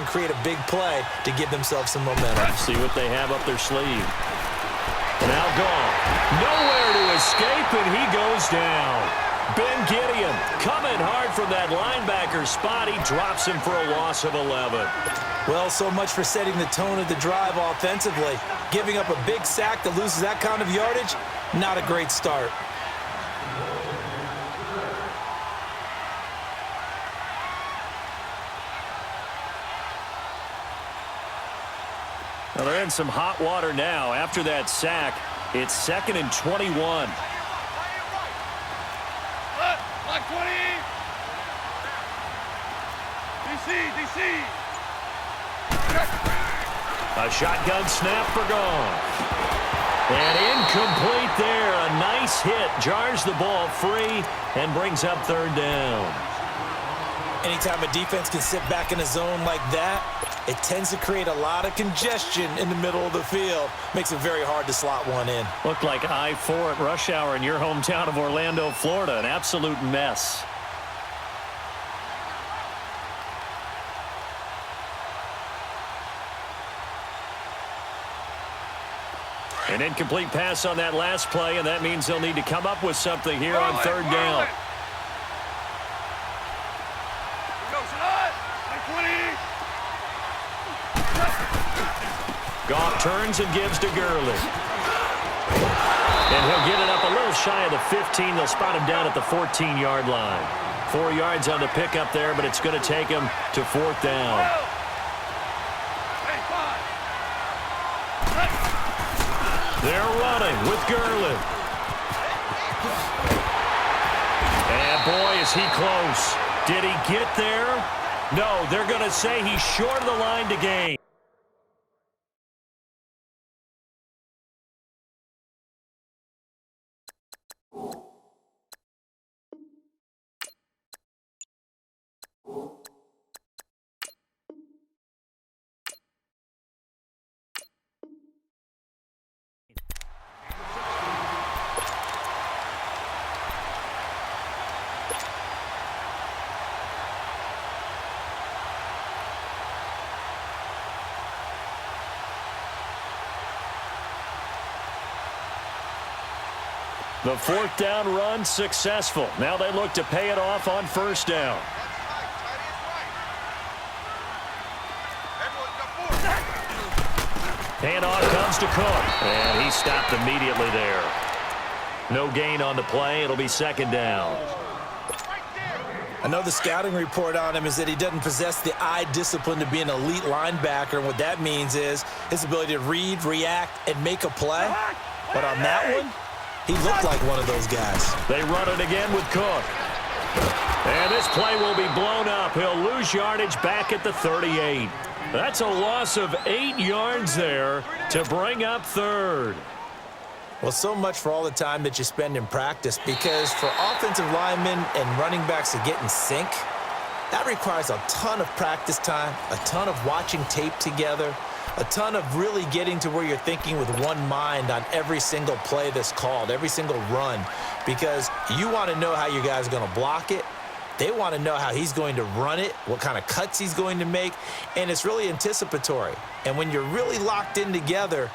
and create a big play to give themselves some momentum. See what they have up their sleeve. Now gone. Nowhere to escape, and he goes down. Ben Gideon coming hard from that linebacker spot. He drops him for a loss of 11. Well, so much for setting the tone of the drive offensively. Giving up a big sack that loses that kind of yardage, not a great start. Well, they're in some hot water now. After that sack, it's 2nd and 21. Block 20. DC. A shotgun snap for gone. And incomplete there. A nice hit. Jars the ball free and brings up 3rd down. Anytime a defense can sit back in a zone like that, it tends to create a lot of congestion in the middle of the field. Makes it very hard to slot one in. Looked like I-4 at rush hour in your hometown of Orlando, Florida. An absolute mess. An incomplete pass on that last play, and that means they'll need to come up with something here on 3rd down. Goff turns and gives to Gurley. And he'll get it up a little shy of the 15. They'll spot him down at the 14-yard line. 4 yards on the pickup there, but it's going to take him to 4th down. They're running with Gurley. And boy, is he close. Did he get there? No, they're going to say he's short of the line to gain. The 4th down run successful. Now they look to pay it off on 1st down. Handoff comes to Cook. And he stopped immediately there. No gain on the play. It'll be 2nd down. I know the scouting report on him is that he doesn't possess the eye discipline to be an elite linebacker. And what that means is his ability to read, react, and make a play. But on that one, he looked like one of those guys. They run it again with Cook. And this play will be blown up. He'll lose yardage back at the 38. That's a loss of 8 yards there to bring up 3rd. Well, so much for all the time that you spend in practice, because for offensive linemen and running backs to get in sync, that requires a ton of practice time, a ton of watching tape together, a ton of really getting to where you're thinking with one mind on every single play that's called, every single run, because you want to know how your guy's going to block it. They want to know how he's going to run it, what kind of cuts he's going to make, and it's really anticipatory. And when you're really locked in together,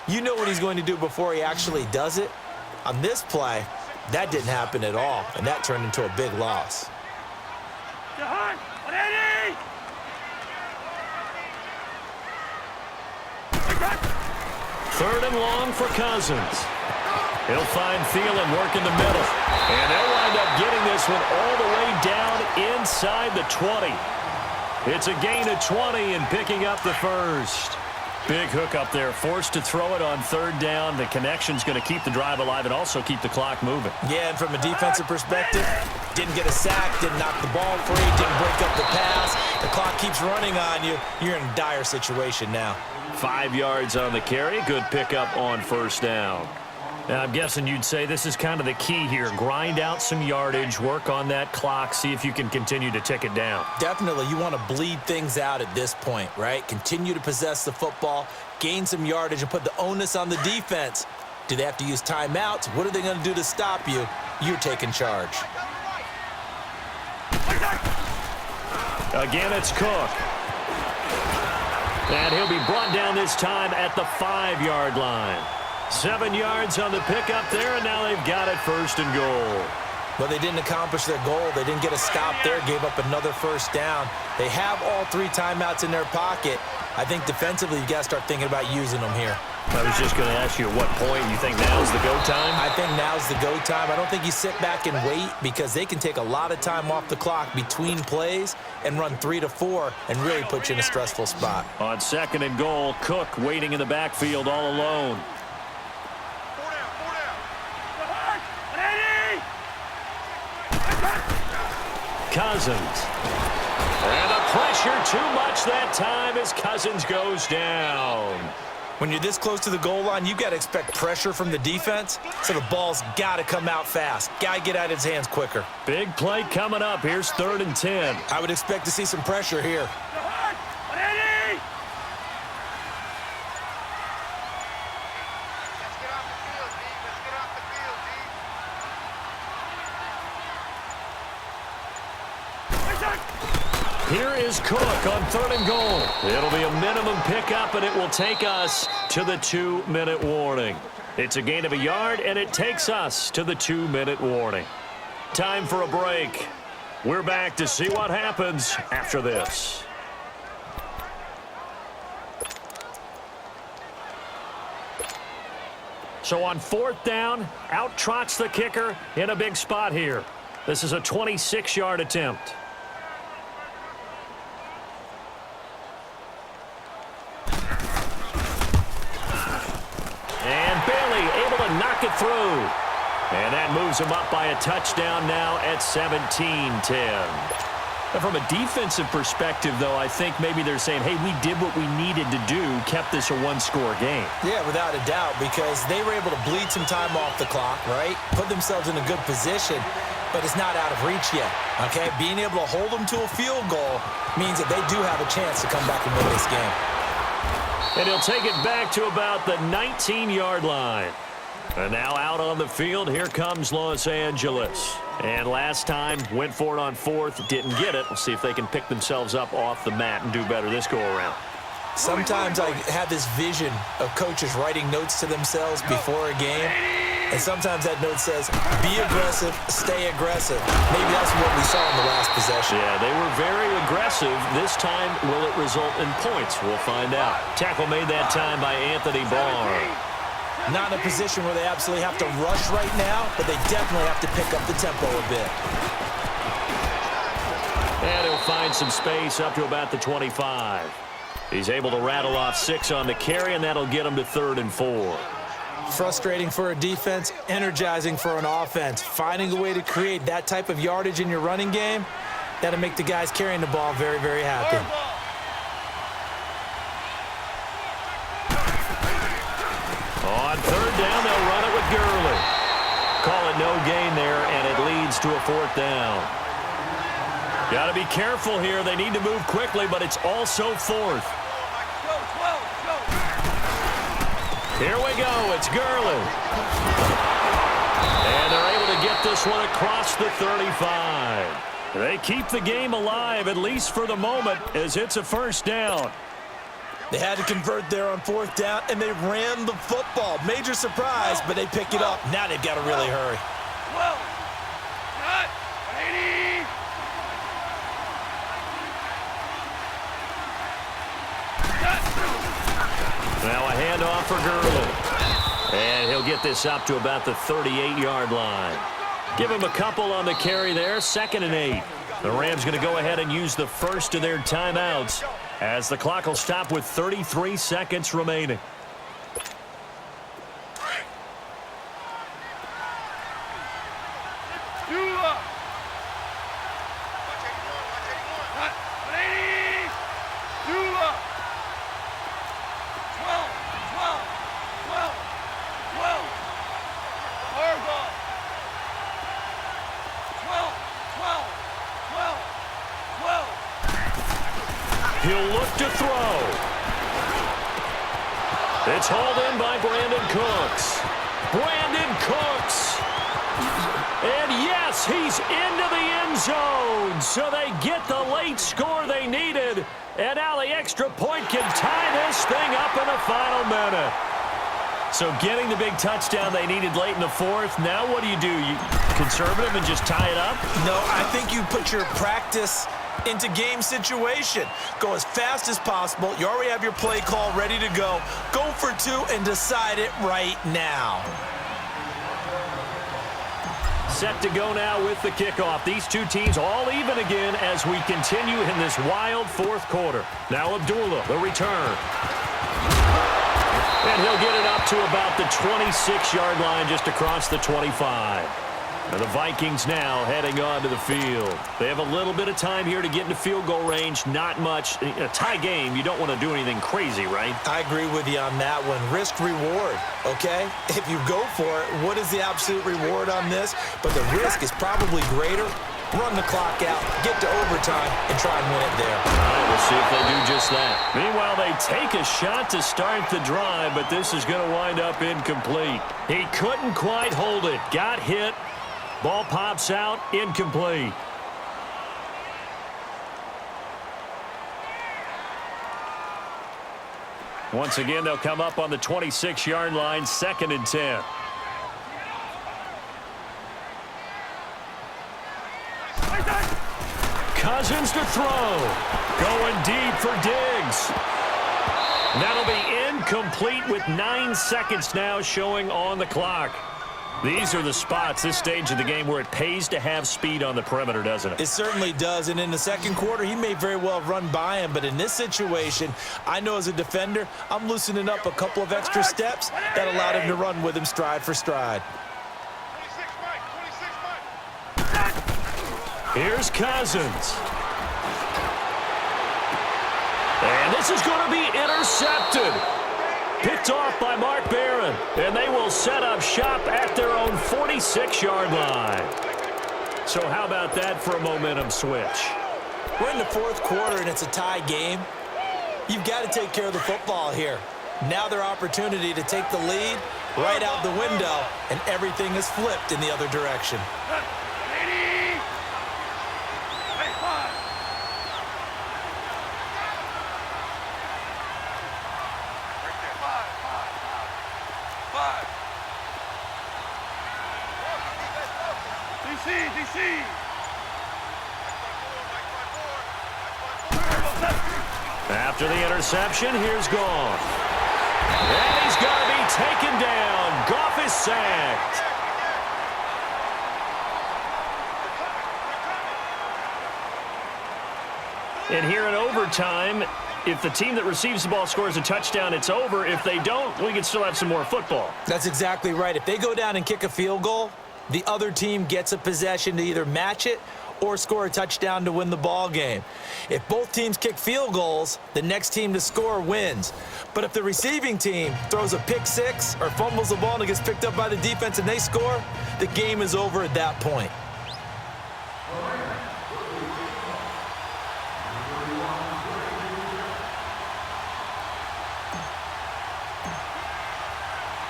you know what he's going to do before he actually does it. On this play, that didn't happen at all, and that turned into a big loss. 3rd and long for Cousins. He'll find Thielen working the middle. And they'll wind up getting this one all the way down inside the 20. It's a gain of 20 and picking up the 1st. Big hook up there, forced to throw it on 3rd down. The connection's going to keep the drive alive and also keep the clock moving. Yeah, and from a defensive perspective, didn't get a sack, didn't knock the ball free, didn't break up the pass. The clock keeps running on you. You're in a dire situation now. 5 yards on the carry. Good pickup on 1st down. Now, I'm guessing you'd say this is kind of the key here. Grind out some yardage, work on that clock, see if you can continue to tick it down. Definitely. You want to bleed things out at this point, right? Continue to possess the football, gain some yardage, and put the onus on the defense. Do they have to use timeouts? What are they going to do to stop you? You're taking charge. Again, it's Cook. And he'll be brought down this time at the 5-yard line. 7 yards on the pickup there, and now they've got it 1st and goal. But they didn't accomplish their goal. They didn't get a stop there, gave up another 1st down. They have all 3 timeouts in their pocket. I think defensively you got to start thinking about using them here. I was just going to ask you at what point you think now's the go time? I think now's the go time. I don't think you sit back and wait because they can take a lot of time off the clock between plays and run 3 to 4 and really put you in a stressful spot. On 2nd and goal, Cook waiting in the backfield all alone. Cousins. And the pressure too much that time as Cousins goes down. When you're this close to the goal line, you've got to expect pressure from the defense, so the ball's got to come out fast. Got to get out of his hands quicker. Big play coming up. Here's 3rd and 10. I would expect to see some pressure here. Here is Cook on 3rd and goal. It'll be a minimum pickup, and it will take us to the 2-minute warning. It's a gain of a yard, and it takes us to the 2-minute warning. Time for a break. We're back to see what happens after this. So on 4th down, out trots the kicker in a big spot here. This is a 26-yard attempt. Knock it through. And that moves them up by a touchdown now at 17-10. Now from a defensive perspective, though, I think maybe they're saying, hey, we did what we needed to do, kept this a 1-score game. Yeah, without a doubt, because they were able to bleed some time off the clock, right? Put themselves in a good position, but it's not out of reach yet, okay? Being able to hold them to a field goal means that they do have a chance to come back and win this game. And he'll take it back to about the 19-yard line. And now out on the field, here comes Los Angeles. And last time, went for it on 4th, didn't get it. We'll see if they can pick themselves up off the mat and do better this go-around. Sometimes I have this vision of coaches writing notes to themselves before a game. And sometimes that note says, be aggressive, stay aggressive. Maybe that's what we saw in the last possession. Yeah, they were very aggressive. This time, will it result in points? We'll find out. Tackle made that time by Anthony Barr. Not in a position where they absolutely have to rush right now, but they definitely have to pick up the tempo a bit. And he'll find some space up to about the 25. He's able to rattle off 6 on the carry, and that'll get him to 3rd and 4. Frustrating for a defense, energizing for an offense. Finding a way to create that type of yardage in your running game, that'll make the guys carrying the ball very, very happy. On 3rd down, they'll run it with Gurley. Call it no gain there, and it leads to a 4th down. Got to be careful here. They need to move quickly, but it's also 4th. Here we go. It's Gurley. And they're able to get this one across the 35. They keep the game alive, at least for the moment, as it's a 1st down. They had to convert there on 4th down, and they ran the football. Major surprise, but they pick it up. Now they've got to really hurry. Now a handoff for Gurley. And he'll get this up to about the 38-yard line. Give him a couple on the carry there. 2nd and 8. The Rams going to go ahead and use the first of their timeouts as the clock will stop with 33 seconds remaining. He'll look to throw. It's hauled in by Brandon Cooks. Brandon Cooks. And yes, this. He's into the end zone. So they get the late score they needed. And now the extra point can tie this thing up in the final minute. So getting the big touchdown they needed late in the fourth. Now what do? You conservative and just tie it up? No, I think you put your practice into game situation. Go as fast as possible. You already have your play call ready to go. Go for two and decide it right now. Set to go now with the kickoff. These two teams all even again as we continue in this wild fourth quarter. Now Abdullah, the return. And he'll get it up to about the 26-yard line just across the 25. And the Vikings now heading onto the field. They have a little bit of time here to get into field goal range. Not much. In a tie game, you don't want to do anything crazy, right? I agree with you on that one. Risk reward, okay? If you go for it, what is the absolute reward on this? But the risk is probably greater. Run the clock out, get to overtime, and try and win it there. All right, we'll see if they do just that. Meanwhile, they take a shot to start the drive, but this is going to wind up incomplete. He couldn't quite hold it. Got hit. Ball pops out, incomplete. Once again, they'll come up on the 26-yard line, 2nd and 10. Cousins to throw. Going deep for Diggs. That'll be incomplete with 9 seconds now showing on the clock. These are the spots, this stage of the game, where it pays to have speed on the perimeter, doesn't it? It certainly does, and in the second quarter, he may very well run by him, but in this situation, I know as a defender, I'm loosening up a couple of extra steps that allowed him to run with him stride for stride. 26, Mike. Here's Cousins. And this is going to be intercepted. Picked off by Mark Barron. And they will set up shop at their own 46-yard line. So how about that for a momentum switch? We're in the fourth quarter, and it's a tie game. You've got to take care of the football here. Now their opportunity to take the lead right out the window, and everything is flipped in the other direction. DC. After the interception, here's Goff. And he's going to be taken down. Goff is sacked. And here in overtime, if the team that receives the ball scores a touchdown, it's over. If they don't, we can still have some more football. That's exactly right. If they go down and kick a field goal, the other team gets a possession to either match it or score a touchdown to win the ball game. If both teams kick field goals, the next team to score wins. But if the receiving team throws a pick six or fumbles the ball and it gets picked up by the defense and they score, the game is over at that point.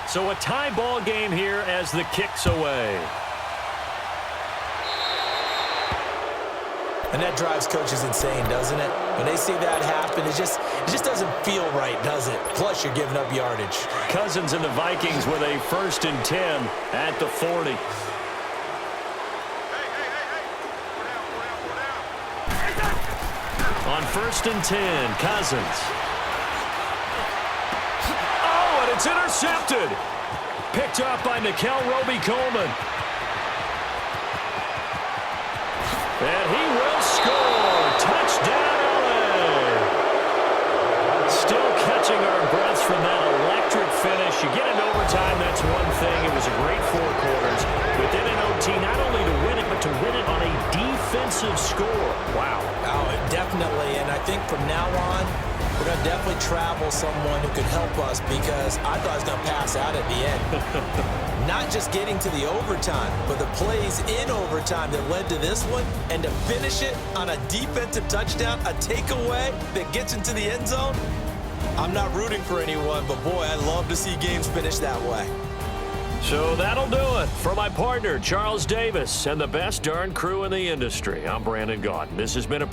So a tie ball game here as the kick's away. And that drives coaches insane, doesn't it? When they see that happen, it just doesn't feel right, does it? Plus, you're giving up yardage. Cousins and the Vikings with a 1st and 10 at the 40. On 1st and 10, Cousins. Oh, and it's intercepted. Picked up by Nickel Roby-Coleman. And he will score. Touchdown, LA. Still catching our breaths from that electric finish. You get into overtime, that's one thing. It was a great 4 quarters. But then in OT, not only to win it, but to win it on a defensive score. Wow. Oh, definitely. And I think from now on, we're going to definitely travel someone who could help us because I thought I was going to pass out at the end. Not just getting to the overtime, but the plays in overtime that led to this one, and to finish it on a defensive touchdown, a takeaway that gets into the end zone. I'm not rooting for anyone, but boy, I love to see games finish that way. So that'll do it for my partner, Charles Davis, and the best darn crew in the industry. I'm Brandon Gaudin. This has been a